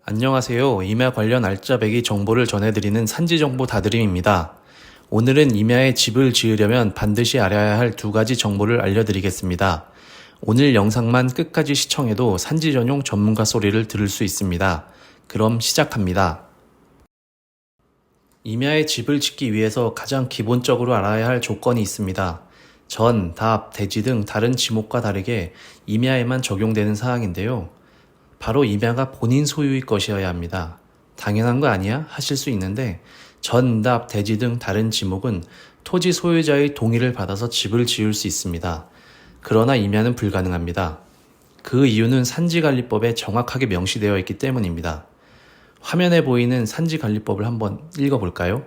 안녕하세요. 임야 관련 알짜배기 정보를 전해드리는 산지정보 다드림입니다. 오늘은 임야에 집을 지으려면 반드시 알아야 할 두 가지 정보를 알려드리겠습니다. 오늘 영상만 끝까지 시청해도 산지 전용 전문가 소리를 들을 수 있습니다. 그럼 시작합니다. 임야에 집을 짓기 위해서 가장 기본적으로 알아야 할 조건이 있습니다. 전, 답, 대지 등 다른 지목과 다르게 임야에만 적용되는 사항인데요. 바로 임야가 본인 소유의 것이어야 합니다. 당연한 거 아니야? 하실 수 있는데 전, 답, 대지 등 다른 지목은 토지 소유자의 동의를 받아서 집을 지을 수 있습니다. 그러나 임야는 불가능합니다. 그 이유는 산지관리법에 정확하게 명시되어 있기 때문입니다. 화면에 보이는 산지관리법을 한번 읽어볼까요?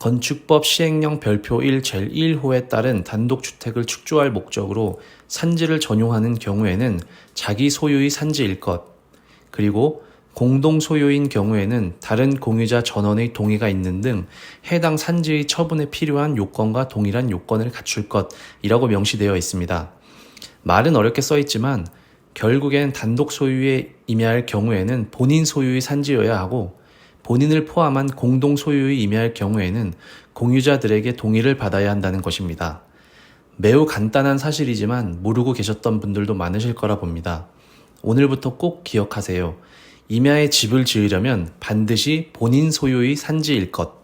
건축법 시행령 별표 1 제1호에 따른 단독주택을 축조할 목적으로 산지를 전용하는 경우에는 자기 소유의 산지일 것, 그리고 공동 소유인 경우에는 다른 공유자 전원의 동의가 있는 등 해당 산지의 처분에 필요한 요건과 동일한 요건을 갖출 것이라고 명시되어 있습니다. 말은 어렵게 써있지만 결국엔 단독 소유에 임야할 경우에는 본인 소유의 산지여야 하고 본인을 포함한 공동 소유의 임야할 경우에는 공유자들에게 동의를 받아야 한다는 것입니다. 매우 간단한 사실이지만 모르고 계셨던 분들도 많으실 거라 봅니다. 오늘부터 꼭 기억하세요. 임야에 집을 지으려면 반드시 본인 소유의 산지일 것.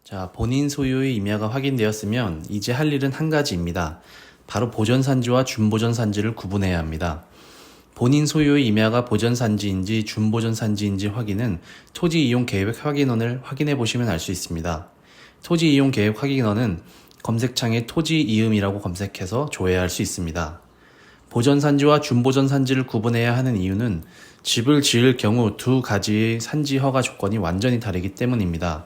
자, 본인 소유의 임야가 확인되었으면 이제 할 일은 한 가지입니다. 바로 보전산지와 준보전산지를 구분해야 합니다. 본인 소유의 임야가 보전산지인지 준보전산지인지 확인은 토지이용계획 확인원을 확인해 보시면 알 수 있습니다. 토지이용계획 확인원은 검색창에 토지이음이라고 검색해서 조회할 수 있습니다. 보전산지와 준보전산지를 구분해야 하는 이유는 집을 지을 경우 두 가지의 산지 허가 조건이 완전히 다르기 때문입니다.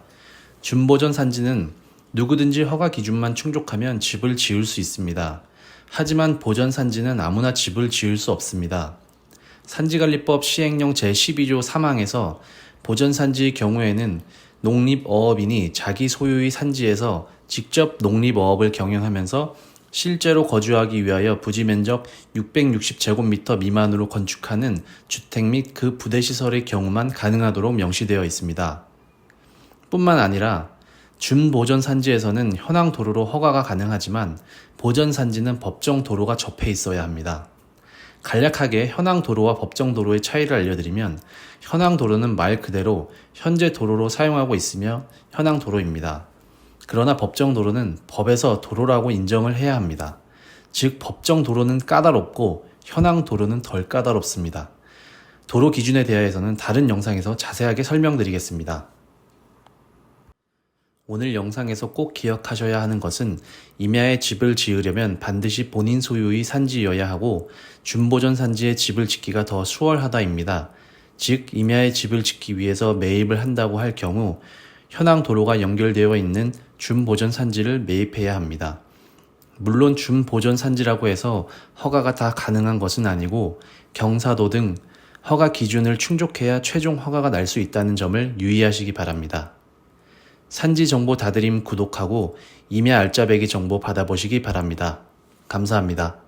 준보전산지는 누구든지 허가 기준만 충족하면 집을 지을 수 있습니다. 하지만 보전산지는 아무나 집을 지을 수 없습니다. 산지관리법 시행령 제12조 3항에서 보전산지의 경우에는 농립어업인이 자기 소유의 산지에서 직접 농립어업을 경영하면서 실제로 거주하기 위하여 부지면적 660제곱미터 미만으로 건축하는 주택 및 그 부대시설의 경우만 가능하도록 명시되어 있습니다. 뿐만 아니라 준보전산지에서는 현황 도로로 허가가 가능하지만 보전산지는 법정 도로가 접해 있어야 합니다. 간략하게 현황 도로와 법정 도로의 차이를 알려드리면 현황 도로는 말 그대로 현재 도로로 사용하고 있으며 현황 도로입니다. 그러나 법정 도로는 법에서 도로라고 인정을 해야 합니다. 즉 법정 도로는 까다롭고 현황 도로는 덜 까다롭습니다. 도로 기준에 대해서는 다른 영상에서 자세하게 설명드리겠습니다. 오늘 영상에서 꼭 기억하셔야 하는 것은 임야에 집을 지으려면 반드시 본인 소유의 산지여야 하고 준보전 산지에 집을 짓기가 더 수월하다입니다. 즉 임야에 집을 짓기 위해서 매입을 한다고 할 경우 현황 도로가 연결되어 있는 준보전 산지를 매입해야 합니다. 물론 준보전 산지라고 해서 허가가 다 가능한 것은 아니고 경사도 등 허가 기준을 충족해야 최종 허가가 날 수 있다는 점을 유의하시기 바랍니다. 산지 정보 다드림 구독하고 임야 알짜배기 정보 받아보시기 바랍니다. 감사합니다.